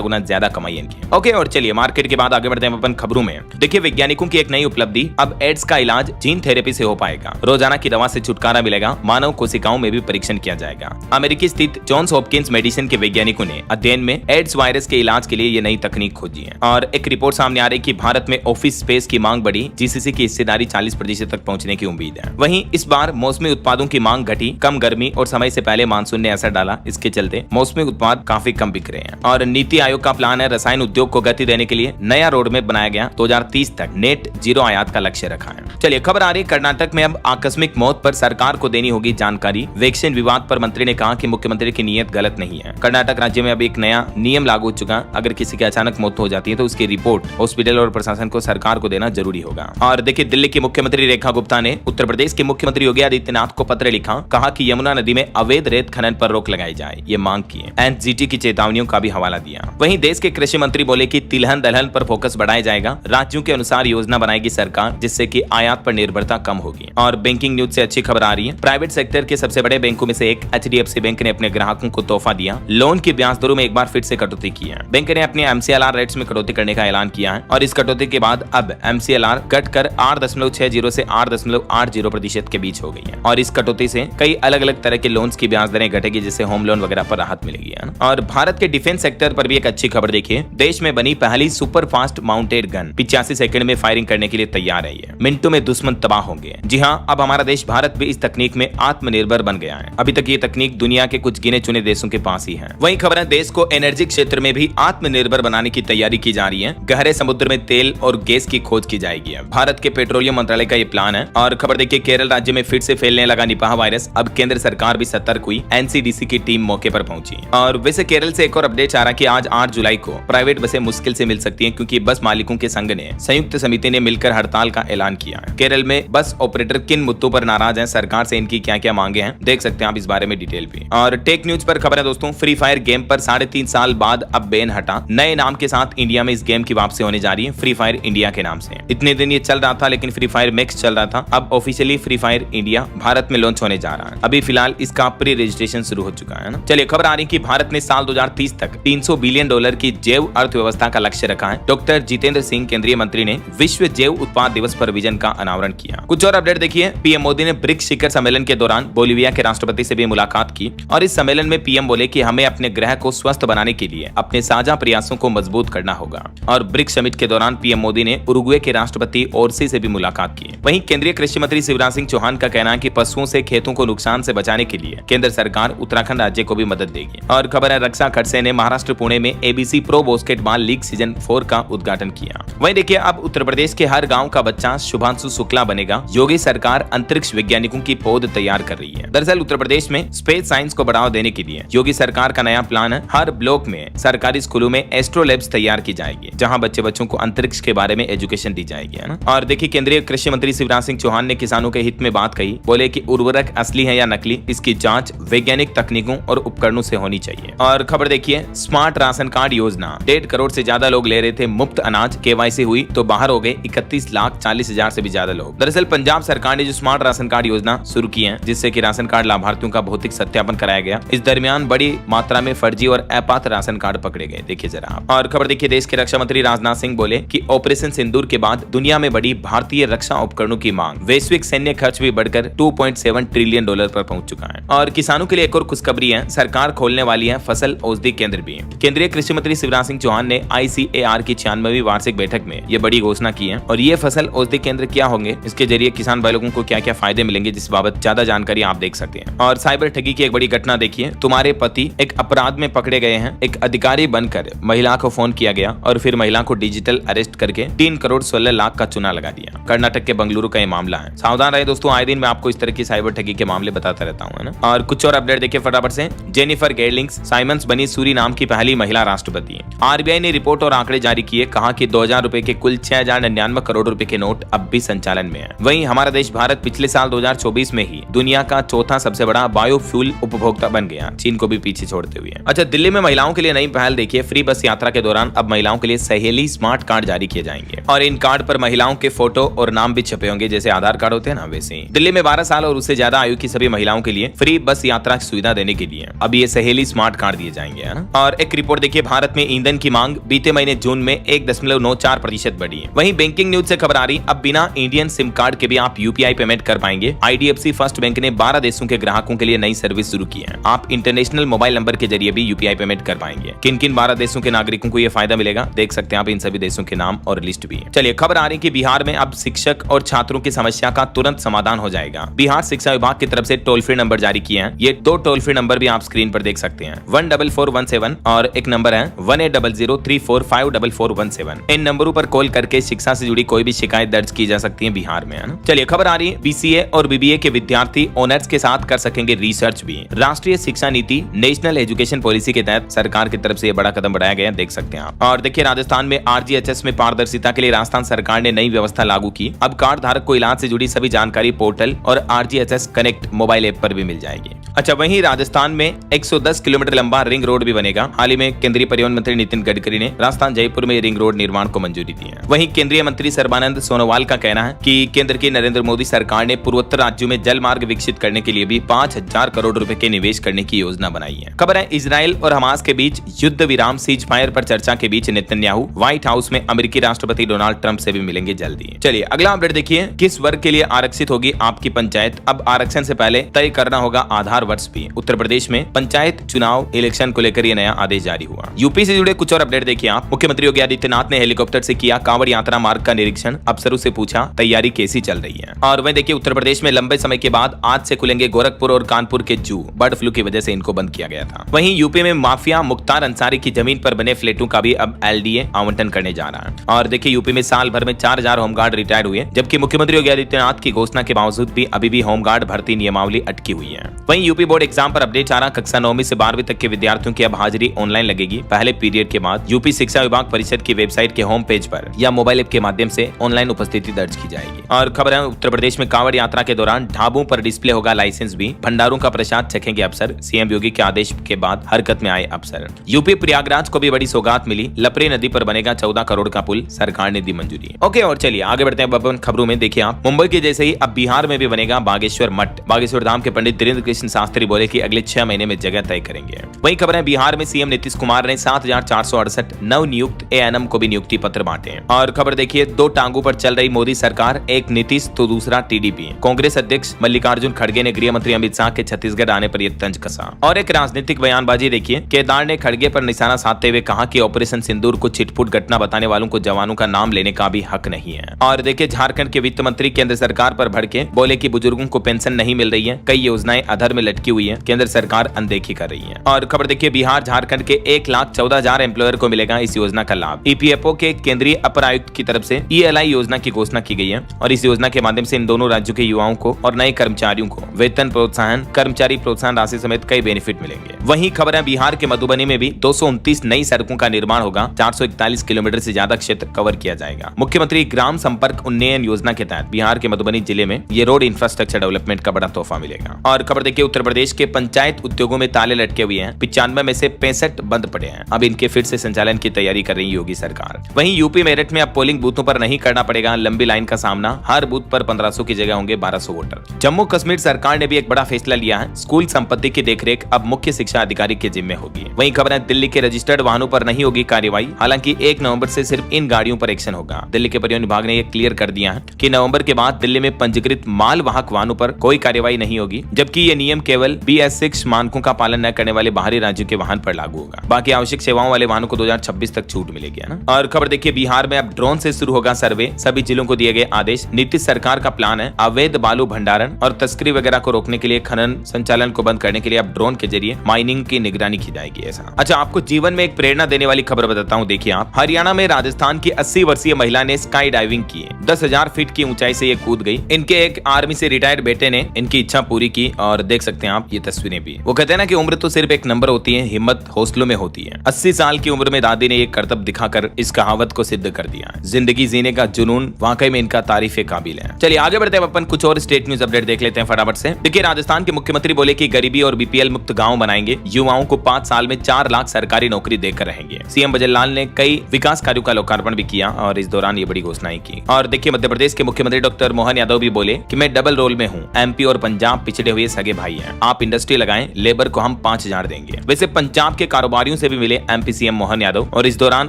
गुना ज्यादा कमाई इनकी। ओके, और चलिए मार्केट के बाद आगे बढ़ते हैं अपन खबरों में। देखिए वैज्ञानिकों की एक नई उपलब्धि, अब एड्स का इलाज जीन थेरेपी से हो पाएगा। रोजाना की दवा से छुटकारा मिलेगा, मानव कोशिकाओं में भी परीक्षण किया जाएगा। अमेरिकी स्थित जॉन्स हॉपकिंस मेडिसिन के वैज्ञानिकों ने अध्ययन में एड्स वायरस के इलाज के लिए ये नई तकनीक खोजी है। और एक रिपोर्ट सामने आ रही कि भारत में ऑफिस स्पेस की मांग बढ़ी, जीसीसी की हिस्सेदारी 40% तक पहुंचने की उम्मीद है। वहीं इस बार मौसमी उत्पादों की मांग घटी, कम गर्मी और समय से पहले मानसून ने असर डाला। इसके चलते मौसमी उत्पाद काफी कम बिक रहे हैं। और नीति आयोग का प्लान है रसायन उद्योग को गति देने के लिए नया रोड मैप बनाया गया। 2030 तक नेट जीरो आयात का लक्ष्य रखा है। चलिए खबर आ रही कर्नाटक में अब आकस्मिक मौत पर सरकार को देनी होगी जानकारी। वैक्सीन विवाद पर मंत्री ने कहा कि मुख्यमंत्री की नीयत गलत नहीं है। कर्नाटक राज्य में अब एक नया नियम लागू हो चुका। अगर किसी की अचानक मौत हो जाती है तो उसकी रिपोर्ट हॉस्पिटल और प्रशासन को सरकार को देना जरूरी होगा। और देखिए दिल्ली की मुख्यमंत्री रेखा गुप्ता ने उत्तर प्रदेश के मुख्यमंत्री योगी आदित्यनाथ को पत्र लिखा, कहा कि यमुना नदी में अवैध रेत खनन पर रोक लगाई जाए, ये मांग की है। एनजीटी की चेतावनियों का भी हवाला दिया। वहीं देश के कृषि मंत्री बोले कि तिलहन दलहन पर फोकस बढ़ाया जाएगा। राज्यों के अनुसार योजना बनाएगी सरकार, जिससे कि आयात पर निर्भरता कम होगी। और बैंकिंग न्यूज से अच्छी खबर आ रही है। प्राइवेट सेक्टर के सबसे बड़े बैंकों में से एक एचडीएफसी बैंक ने अपने ग्राहकों को तोहफा दिया। लोन की ब्याज दरों में एक बार फिर से कटौती की है। बैंक ने अपने एमसीएलआर रेट्स में कटौती करने का ऐलान किया है और इस कटौती के बाद अब एमसीएलआर घटकर 8.60 से 8.80% के बीच हो गई है। और इस कटौती से कई अलग अलग तरह के लोन्स की ब्याज दरें घटेगी, जिससे होम लोन वगैरह पर राहत मिलेगी। और भारत के डिफेंस सेक्टर पर भी एक अच्छी खबर देखिए। देश में बनी पहली super fast mounted gun 85 second में फायरिंग करने के लिए तैयार है। ये मिनटों में दुश्मन तबाह होंगे। जी हाँ, अब हमारा देश भारत भी इस तकनीक में आत्मनिर्भर बन गया है। अभी तक ये तकनीक दुनिया के कुछ गिने चुने देशों के पास ही है। वही खबर है देश को एनर्जी क्षेत्र में भी आत्मनिर्भर बनाने की तैयारी की जा रही है। गहरे समुद्र में तेल और गैस की खोज की जाएगी। भारत के पेट्रोलियम मंत्रालय का ये प्लान है। और खबर देखिए केरल राज्य में फिर से फैलने लगा निपाह वायरस। अब केंद्र सरकार भी सतर्क हुई। एनसीडीसी की टीम मौके पर पहुंची। और वैसे केरल से एक और अपडेट आ रहा कि आज 8 जुलाई को प्राइवेट बसें मुश्किल से मिल सकती हैं, क्योंकि बस मालिकों के संघ ने संयुक्त समिति ने मिलकर हड़ताल का ऐलान किया है। केरल में बस ऑपरेटर किन मुद्दों पर नाराज हैं, सरकार से इनकी क्या क्या मांगे हैं, देख सकते हैं आप इस बारे में डिटेल भी। और टेक न्यूज पर खबर है दोस्तों, फ्री फायर गेम पर 3.5 साल बाद अब बैन हटा। नए नाम के साथ इंडिया में इस गेम की वापसी होने जा रही है, फ्री फायर इंडिया के नाम से। इतने दिन ये चल रहा था, लेकिन फ्री फायर मैक्स चल रहा था। अब officially free fire India Bharat में लॉन्च होने जा रहा है। अभी फिलहाल इसका प्री रजिस्ट्रेशन शुरू हो चुका है ना। चलिए खबर आ रही कि भारत ने साल 2030 तक $300 बिलियन की जैव अर्थव्यवस्था का लक्ष्य रखा है। डॉक्टर जितेंद्र सिंह केंद्रीय मंत्री ने विश्व जैव उत्पाद दिवस पर विजन का अनावरण किया। कुछ और अपडेट देखिए। पीएम मोदी ने ब्रिक्स शिखर सम्मेलन के दौरान बोलिविया के राष्ट्रपति से भी मुलाकात की। और इस सम्मेलन में पीएम बोले कि हमें अपने ग्रह को स्वस्थ बनाने के लिए अपने साझा प्रयासों को मजबूत करना होगा। और ब्रिक्स समिट के दौरान पीएम मोदी ने उरुग्वे के राष्ट्रपति ओरसी से भी मुलाकात की। वहीं केंद्रीय कृषि मंत्री शिवराज सिंह चौहान का कहना है कि पशुओं से खेतों को नुकसान से बचाने के लिए केंद्र सरकार उत्तराखंड राज्य को भी मदद देगी। और खबर है रक्षा खड़से ने महाराष्ट्र पुणे में ABC pro basketball league season 4 का उद्घाटन किया। वहीं देखिए अब उत्तर प्रदेश के हर गांव का बच्चा शुभांशु शुक्ला बनेगा। योगी सरकार अंतरिक्ष वैज्ञानिकों की पौध तैयार कर रही है। दरअसल उत्तर प्रदेश में स्पेस साइंस को बढ़ावा देने के लिए योगी सरकार का नया प्लान है। हर ब्लॉक में सरकारी स्कूलों में एस्ट्रो लैब्स तैयार की जाएगी, जहां बच्चों को अंतरिक्ष के बारे में एजुकेशन दी जाएगी, है ना। और देखिए केंद्रीय कृषि मंत्री शिवराज सिंह चौहान ने किसानों के हित में बात कही। बोले कि उर्वरक असली है या नकली, इसकी जांच वैज्ञानिक तकनीकों और उपकरणों से होनी चाहिए। और खबर देखिए स्मार्ट राशन कार्ड योजना, 1.5 करोड़ से ज्यादा लोग ले रहे थे मुफ्त अनाज। केवाईसी हुई तो बाहर हो गए 31,40,000 से भी ज्यादा लोग। दरअसल पंजाब सरकार ने जो स्मार्ट राशन कार्ड योजना शुरू की है, जिससे कि राशन कार्ड लाभार्थियों का भौतिक सत्यापन कराया गया। इस दरमियान बड़ी मात्रा में फर्जी और अपात्र राशन कार्ड पकड़े गए, देखिए जरा आप। और खबर देखिए देश के रक्षा मंत्री राजनाथ सिंह बोले कि ऑपरेशन सिंदूर के बाद दुनिया में बढ़ी भारतीय रक्षा उपकरणों की मांग। वैश्विक सैन्य खर्च भी बढ़कर $2.7 ट्रिलियन पर पहुंच चुका है। और किसानों के लिए एक और खुशखबरी है, सरकार खोलने वाली है फसल औषधि केंद्र भी। केंद्रीय कृषि मंत्री शिवराज सिंह चौहान ने ICAR की 96वीं वार्षिक बैठक में ये बड़ी घोषणा की है। और ये फसल औषधि केंद्र क्या होंगे, इसके जरिए किसान भाई लोगों को क्या क्या फायदे मिलेंगे, जिस बाबत ज्यादा जानकारी आप देख सकते हैं। और साइबर ठगी की एक बड़ी घटना देखिए। तुम्हारे पति एक अपराध में पकड़े गए हैं। एक अधिकारी बनकर महिला को फोन किया गया और फिर महिला को डिजिटल अरेस्ट करके 3 करोड़ 16 लाख का चूना लगा दिया। कर्नाटक के बंगलुरु का ये मामला है। सावधान रहे दोस्तों, आए दिन मैं आपको इस तरह की साइबर ठगी के मामले बताता रहता हूँ, है ना। और कुछ और अपडेट देखिए फटाफट से। जेनिफर गेर्लिंग्स साइमंस बनी सूरीनाम की पहली महिला राष्ट्रपति। RBI ने रिपोर्ट और आंकड़े जारी किए, कहा कि 2000 रुपए के कुल 6099 करोड़ रुपए के नोट अब भी संचालन में है। वहीं हमारा देश भारत पिछले साल 2024 में ही दुनिया का चौथा सबसे बड़ा बायोफ्यूल उपभोक्ता बन गया, चीन को भी पीछे छोड़ते हुए। अच्छा, दिल्ली में महिलाओं के लिए नई पहल देखिए। फ्री बस यात्रा के दौरान अब महिलाओं के लिए सहेली स्मार्ट कार्ड जारी किए जाएंगे और इन कार्ड पर महिलाओं के फोटो और नाम भी छपे होंगे, जैसे आधार कार्ड होते हैं ना, वैसे ही। दिल्ली में 12 साल और उससे ज्यादा आयु की सभी महिलाओं के लिए फ्री फ्री बस यात्रा की सुविधा देने के लिए अब ये सहेली स्मार्ट कार्ड दिए जाएंगे, है ना। और एक रिपोर्ट देखिए, भारत में ईंधन की मांग बीते महीने जून में 1.94% बढ़ी है। वहीं बैंकिंग न्यूज से खबर आ रही, अब बिना इंडियन सिम कार्ड के भी आप यूपीआई पेमेंट कर पाएंगे। IDFC फर्स्ट बैंक ने 12 देशों के ग्राहकों के लिए नई सर्विस शुरू की है। आप इंटरनेशनल मोबाइल नंबर के जरिए भी यूपीआई पेमेंट कर पाएंगे। किन किन 12 देशों के नागरिकों को यह फायदा मिलेगा, देख सकते हैं आप इन सभी देशों के नाम और लिस्ट भी है। चलिए खबर आ रही कि बिहार में अब शिक्षक और छात्रों की समस्या का तुरंत समाधान हो जाएगा। बिहार शिक्षा विभाग की तरफ से टोल फ्री नंबर जारी किए हैं। ये 2 टोल फ्री नंबर भी आप स्क्रीन पर देख सकते हैं, 14417 और एक नंबर है 1800345417। इन नंबरों पर कॉल करके शिक्षा से जुड़ी कोई भी शिकायत दर्ज की जा सकती है बिहार में, है ना। चलिए खबर आ रही है, BCA और BBA के विद्यार्थी ऑनर्स के साथ कर सकेंगे रिसर्च भी। राष्ट्रीय शिक्षा नीति नेशनल एजुकेशन पॉलिसी के तहत सरकार की तरफ से ये बड़ा कदम बढ़ाया गया, देख सकते हैं आप। और देखिए, राजस्थान में RGHS में पारदर्शिता के लिए राजस्थान सरकार ने नई व्यवस्था लागू की। अब कार्ड धारक को इलाज से जुड़ी सभी जानकारी पोर्टल और RGHS कनेक्ट मोबाइल ऐप पर भी मिल जाएगी। अच्छा, वहीं राजस्थान में 110 किलोमीटर लंबा रिंग रोड भी बनेगा। हाल ही में केंद्रीय परिवहन मंत्री नितिन गडकरी ने राजस्थान जयपुर में रिंग रोड निर्माण को मंजूरी दी है। वहीं केंद्रीय मंत्री सर्बानंद सोनोवाल का कहना है कि केंद्र की नरेंद्र मोदी सरकार ने पूर्वोत्तर राज्यों में जल मार्ग विकसित करने के लिए भी 5000 करोड़ रुपए के निवेश करने की योजना बनाई है। खबर है, इजराइल और हमास के बीच युद्ध विराम सीज फायर पर चर्चा के बीच नेतन्याहू व्हाइट हाउस में अमेरिकी राष्ट्रपति डोनाल्ड ट्रंप से भी मिलेंगे जल्दी। चलिए अगला अपडेट देखिए, किस वर्ग के लिए आरक्षित होगी आपकी पंचायत। अब आरक्षण से पहले तय करना होगा आधार वर्ष भी। उत्तर प्रदेश में पंचायत चुनाव इलेक्शन को लेकर यह नया आदेश जारी हुआ। यूपी से जुड़े कुछ और अपडेट देखिए आप। मुख्यमंत्री योगी आदित्यनाथ ने हेलीकॉप्टर से किया कांवड़ यात्रा मार्ग का निरीक्षण, अफसरों से पूछा तैयारी कैसी चल रही है। और वहीं देखिए, उत्तर प्रदेश में लंबे समय के बाद आज से खुलेंगे गोरखपुर और कानपुर के जू। बर्ड फ्लू की वजह से इनको बंद किया गया था। वहीं यूपी में माफिया मुख्तार अंसारी की जमीन पर बने फ्लैटों का भी अब LDA आवंटन करने जा रहा है। और देखिए, यूपी में साल भर में 4000 होमगार्ड रिटायर्ड हुए, जबकि मुख्यमंत्री योगी आदित्यनाथ की घोषणा के बावजूद भी अभी भी होमगार्ड भर्ती नियमावली अटकी हुई है। वहीं यूपी बोर्ड एग्जाम पर अपडेट आ रहा, कक्षा 9वीं से 12वीं तक के विद्यार्थियों की अब हाजिरी ऑनलाइन लगेगी। पहले पीरियड के बाद यूपी शिक्षा विभाग परिषद की वेबसाइट के होम पेज पर या मोबाइल ऐप के माध्यम से ऑनलाइन उपस्थिति दर्ज की जाएगी। और खबर है, उत्तर प्रदेश में कांवड़ यात्रा के दौरान ढाबों पर डिस्प्ले होगा लाइसेंस भी। भंडारों का प्रसाद चखेंगे अफसर। CM योगी के आदेश के बाद हरकत में आए अफसर। यूपी प्रयागराज को भी बड़ी सौगात मिली, लपरे नदी पर बनेगा 14 करोड़ का पुल, सरकार ने दी मंजूरी। ओके, और चलिए आगे बढ़ते हैं खबरों में। देखिए आप, मुंबई के जैसे ही अब बिहार में भी बनेगा बागेश्वर मठ। बागेश्वर धाम के पंडित धीरेन्द्र कृष्ण शास्त्री बोले कि अगले 6 महीने में जगह तय करेंगे। वहीं खबर है, बिहार में CM नीतीश कुमार ने 7468 नव नियुक्त ANM को भी नियुक्ति पत्र बांटे। और खबर देखिए, 2 टांगों पर चल रही मोदी सरकार, एक नीतीश तो दूसरा TDP। कांग्रेस अध्यक्ष मल्लिकार्जुन खड़गे ने गृह मंत्री अमित शाह के छत्तीसगढ़ आने पर यह तंज कसा। और एक राजनीतिक बयानबाजी देखिए, केदार ने खड़गे पर निशाना साधते हुए कहा कि ऑपरेशन सिंदूर को छिटपुट घटना बताने वालों को जवानों का नाम लेने का भी हक नहीं है। और देखिए, झारखंड के वित्त मंत्री केंद्र सरकार पर भड़के, बोले कि बुजुर्गों को पेंशन नहीं मिल रही है, कई योजनाएं अधर में लटकी हुई है, केंद्र सरकार अनदेखी कर रही है। और खबर देखिए, बिहार झारखंड के 1,14,000 एम्प्लॉयर को मिलेगा इस योजना का लाभ। EPFO के केंद्रीय अपर आयुक्त की तरफ से ELI योजना की घोषणा की गई है। और इस योजना के माध्यम से इन दोनों राज्यों के युवाओं को और नए कर्मचारियों को वेतन प्रोत्साहन, कर्मचारी प्रोत्साहन राशि समेत कई बेनिफिट मिलेंगे। वहीं खबर है, बिहार के मधुबनी में भी 229 नई सड़कों का निर्माण होगा। 441 किलोमीटर से ज्यादा क्षेत्र कवर किया जाएगा। मुख्यमंत्री ग्राम संपर्क उन्नयन योजना के तहत बिहार के मधुबनी जिले में ये रोड इंफ्रास्ट्रक्चर डेवलपमेंट का बड़ा तोहफा मिलेगा। और खबर देखिए, उत्तर प्रदेश के पंचायत उद्योगों में ताले लटके हुए हैं। 95 में से 65 बंद पड़े हैं। अब इनके फिर से संचालन की तैयारी कर रही योगी सरकार। वहीं यूपी मेरठ में अब पोलिंग बूथों पर नहीं करना पड़ेगा लंबी लाइन का सामना। हर बूथ पर 1500 की जगह होंगे 1200 वोटर। जम्मू कश्मीर सरकार ने भी एक बड़ा फैसला लिया है। स्कूल संपत्ति की देखरेख अब मुख्य शिक्षा अधिकारी के जिम्मे होगी। वहीं खबर है, दिल्ली के रजिस्टर्ड वाहनों पर नहीं होगी कार्रवाई। हालांकि 1 नवंबर से सिर्फ इन गाड़ियों पर एक्शन होगा। दिल्ली के परिवहन विभाग ने यह क्लियर कर दिया है कि नवंबर के बाद दिल्ली में पंजीकृत माल वाहक वाहनों पर कोई कार्रवाई नहीं होगी, जबकि ये नियम केवल BS6 मानकों का पालन न करने वाले बाहरी राज्यों के वाहन पर लागू होगा। बाकी आवश्यक सेवाओं वाले वाहनों को 2026 तक छूट मिलेगी, है ना। और खबर देखिए, बिहार में अब ड्रोन से शुरू होगा सर्वे। सभी जिलों को दिए गए आदेश। नीतीश सरकार का प्लान है अवैध बालू भंडारण और तस्करी वगैरह को रोकने के लिए खनन संचालन को बंद करने के लिए अब ड्रोन के जरिए माइनिंग की निगरानी की जाएगी। ऐसा अच्छा, आपको जीवन में एक प्रेरणा देने वाली खबर बताता हूँ। देखिए आप, हरियाणा में राजस्थान की 80 वर्षीय महिला ने स्काई डाइविंग की। 10,000 फीट की ऊंचाई से ये कूद गई। इनके एक आर्मी से रिटायर्ड बेटे ने इनकी इच्छा पूरी की। और देख सकते हैं आप ये तस्वीरें भी। वो कहते हैं ना कि उम्र तो सिर्फ एक नंबर होती है, हिम्मत हौसलों में होती है। 80 साल की उम्र में दादी ने एक करतब दिखाकर इस कहावत को सिद्ध कर दिया। जिंदगी जीने का जुनून वाकई में इनका तारीफे काबिल है। चलिए आगे बढ़ते हैं, अपन कुछ और स्टेट न्यूज अपडेट देख लेते हैं फटाफट से। देखिए, राजस्थान के मुख्यमंत्री बोले कि गरीबी और BPL मुक्त गांव बनाएंगे। युवाओं को 5 साल में 4 लाख सरकारी नौकरी देकर रहेंगे। CM बजरलाल ने कई विकास कार्यों का लोकार्पण भी किया और इस दौरान ये बड़ी घोषणाएं की। और देखिए, मध्य प्रदेश के मुख्यमंत्री डॉक्टर मोहन यादव भी बोले कि मैं डबल रोल में हूँ। MP और पंजाब पिछड़े हुए सगे भाई हैं। आप इंडस्ट्री लगाएं, लेबर को हम 5,000 देंगे। वैसे पंजाब के कारोबारियों से भी मिले एमपी सीएम मोहन यादव और इस दौरान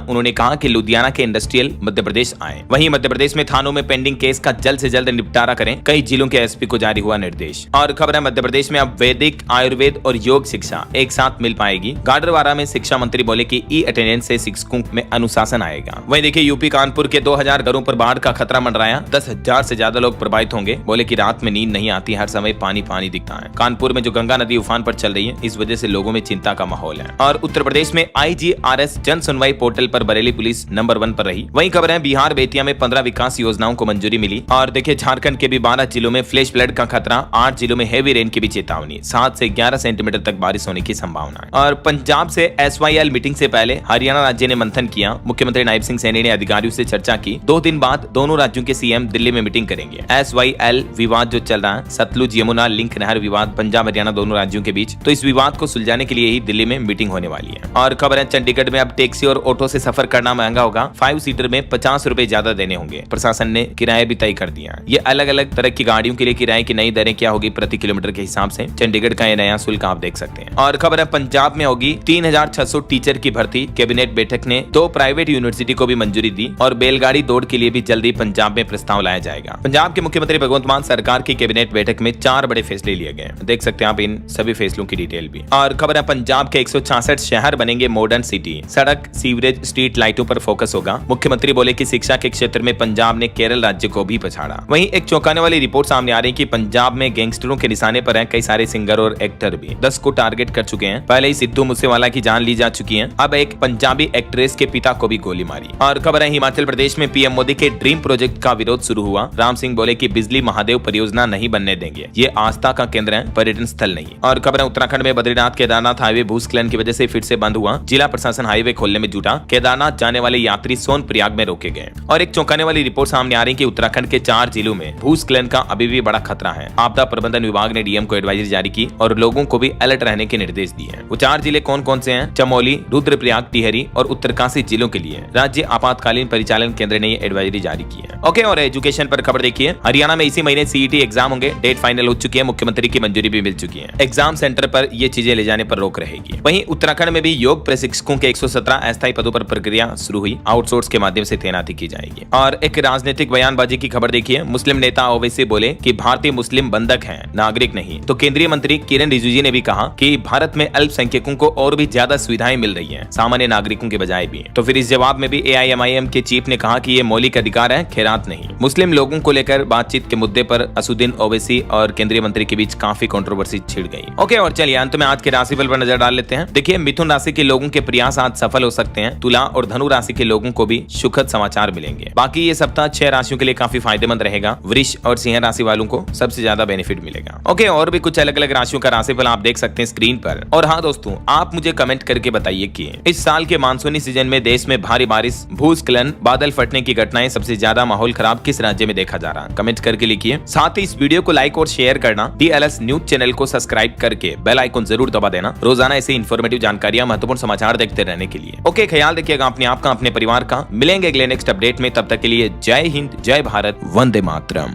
उन्होंने कहा कि लुधियाना के इंडस्ट्रियल मध्य प्रदेश आए। वहीं मध्य प्रदेश में थानों में पेंडिंग केस का जल्द से जल्द निपटारा करें, कई जिलों के एसपी को जारी हुआ निर्देश। और खबर है मध्य प्रदेश में अब वैदिक, आयुर्वेद और योग शिक्षा एक साथ मिल पाएगी। गाडरवारा में शिक्षा मंत्री बोले कि ई अटेंडेंस से शिक्षकों में अनुशासन आएगा। वहीं देखिए यूपी कानपुर के 2000 घरों पर बाढ़ का खतरा मंडराया, 10,000 से ज्यादा लोग प्रभावित होंगे। बोले कि रात में नींद नहीं आती, हर समय पानी पानी दिखता है। कानपुर में जो गंगा नदी उफान पर चल रही है, इस वजह से लोगों में चिंता का माहौल है। और उत्तर प्रदेश में IGRS जन सुनवाई पोर्टल पर बरेली पुलिस नंबर 1 पर रही। वहीं खबर है बिहार बेतिया में 15 विकास योजनाओं को मंजूरी मिली। और देखिए झारखंड के भी 12 जिलों में फ्लैश फ्लड का खतरा, 8 जिलों में हेवी रेन की भी चेतावनी, 7 से 11 सेंटीमीटर तक बारिश होने की संभावना है। और पंजाब से SYL मीटिंग से पहले हरियाणा राज्य ने मंथन किया। मुख्यमंत्री नायब सिंह सैनी ने अधिकारियों से चर्चा की। 2 दिन बाद दोनों राज्यों के सीएम दिल्ली में मीटिंग करेंगे। SYL विवाद जो चल रहा है, सतलुज यमुना लिंक नहर विवाद पंजाब हरियाणा दोनों राज्यों के बीच, तो इस विवाद को सुलझाने के लिए ही दिल्ली में मीटिंग होने वाली है। और खबर है चंडीगढ़ में अब टैक्सी और ऑटो से सफर करना महंगा होगा। 5 सीटर में 50 रुपए ज्यादा देने होंगे। प्रशासन ने किराए भी तय कर दिया। ये अलग अलग तरह की गाड़ियों के लिए किराए की नई दरें क्या होगी प्रति किलोमीटर के हिसाब से, चंडीगढ़ का ये नया शुल्क आप देख सकते हैं। और खबर है पंजाब में होगी 3600 टीचर की भर्ती। कैबिनेट बैठक ने 2 प्राइवेट यूनिवर्सिटी को भी मंजूरी दी। और बैलगाड़ी दौड़ के लिए भी जल्दी पंजाब में प्रस्ताव लाया जाएगा। पंजाब के मुख्यमंत्री भगवंत मान सरकार की कैबिनेट बैठक में 4 बड़े फैसले लिए गए। देख सकते हैं आप इन सभी फैसलों की डिटेल भी। और खबर है पंजाब के 166 शहर बनेंगे मॉडर्न सिटी। सड़क, सीवरेज, स्ट्रीट लाइटों पर फोकस होगा। मुख्यमंत्री बोले कि शिक्षा के क्षेत्र में पंजाब ने केरल राज्य को भी पछाड़ा। वहीं एक चौंकाने वाली रिपोर्ट सामने आ रही है कि पंजाब में गैंगस्टरों के निशाने पर हैं कई सारे सिंगर और एक्टर भी। 10 को टारगेट कर चुके हैं। पहले ही सिद्धू मूसेवाला की जान ली जा चुकी है। अब एक पंजाबी एक्ट्रेस के पिता को भी गोली मारी। और खबर है हिमाचल प्रदेश में पीएम मोदी के ड्रीम प्रोजेक्ट का विरोध शुरू हुआ। राम सिंह बोले कि बिजली महादेव परियोजना नहीं बनने देंगे, ये आस्था का केंद्र है, पर्यटन स्थल नहीं। और खबर है उत्तराखंड में बद्रीनाथ केदारनाथ हाईवे भूस्खलन की वजह से फिर से बंद हुआ। जिला प्रशासन हाईवे खोलने में जुटा। केदारनाथ जाने वाले यात्री सोनप्रयाग में रोके गए। और एक चौंकाने वाली रिपोर्ट सामने आ रही है कि उत्तराखंड के 4 जिलों में भूस्खलन का अभी भी बड़ा खतरा है। आपदा प्रबंधन विभाग ने डीएम को एडवाइजरी जारी की और लोगों को भी अलर्ट रहने के निर्देश दिए। वो 4 जिले कौन कौन से हैं? चमोली, रुद्रप्रयाग, टिहरी और उत्तरकाशी जिलों के लिए राज्य आपातकालीन परिचालन केंद्र ने ये एडवाइजरी जारी की है। ओके, और एजुकेशन पर खबर देखिए। हरियाणा में इसी महीने CET एग्जाम होंगे। डेट फाइनल हो चुकी है। मुख्यमंत्री की मंजूरी भी मिल चुकी है। एग्जाम सेंटर पर ये चीजें ले जाने पर रोक रहेगी। वहीं उत्तराखंड में भी योग प्रशिक्षकों के 117 अस्थायी पदों पर प्रक्रिया शुरू हुई। आउटसोर्स के माध्यम से तैनाती की जाएगी। और एक राजनीतिक बयानबाजी की खबर देखिए। मुस्लिम नेता ओवैसी बोले कि भारतीय मुस्लिम बंधक हैं, नागरिक नहीं। तो केंद्रीय मंत्री किरण रिजिजू ने भी कहा कि भारत में अल्पसंख्यकों को और भी ज्यादा सुविधाएं मिल रही हैं, सामान्य नागरिकों के बजाय भी। तो फिर इस जवाब में भी AIMIM के चीफ ने कहा कि ये मौलिक अधिकार है, खैरात नहीं। मुस्लिम लोगों को लेकर बातचीत के मुद्दे पर असुद्दीन ओवैसी और केंद्रीय मंत्री के बीच काफी कंट्रोवर्सी छिड़ गई। ओके, और चलिए अंत में आज के राशिफल पर नजर डाल लेते हैं। देखिए मिथुन राशि के लोगों के प्रयास आज सफल हो सकते हैं। तुला और धनु राशि के लोगों को भी सुखद समाचार मिलेंगे। बाकी ये सप्ताह 6 राशियों के लिए काफी फायदेमंद रहेगा। वृष और सिंह राशि वालों को सबसे ज्यादा बेनिफिट मिलेगा। ओके, और भी कुछ अलग अलग राशियों का राशिफल आप देख सकते हैं स्क्रीन पर। और हाँ दोस्तों, आप मुझे कमेंट करके बताइए कि इस साल के मानसूनी सीजन में देश में भारी बारिश, भूस्खलन, बादल फटने की घटनाएं, सबसे ज्यादा माहौल खराब किस राज्य में देखा जा रहा है? कमेंट करके लिखिए। साथ ही इस वीडियो को लाइक और शेयर करना। DLS न्यूज चैनल को सब्सक्राइब करके बेल आइकन जरूर दबा देना, रोजाना ऐसे इन्फॉर्मेटिव जानकारियां, महत्वपूर्ण समाचार देखते रहने के लिए। ओके, ख्याल रखिएगा अपने आप का, अपने परिवार का। मिलेंगे अगले नेक्स्ट अपडेट में, तब तक के लिए जय हिंद, जय भारत, वंदे मातरम।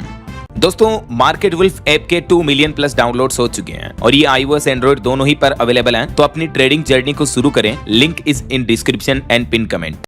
दोस्तों, मार्केट वुल्फ ऐप के 2 मिलियन प्लस डाउनलोड्स हो चुके हैं और ये iOS एंड्रॉइड दोनों ही पर अवेलेबल हैं। तो अपनी ट्रेडिंग जर्नी को शुरू करें। Link is in description and pin comment.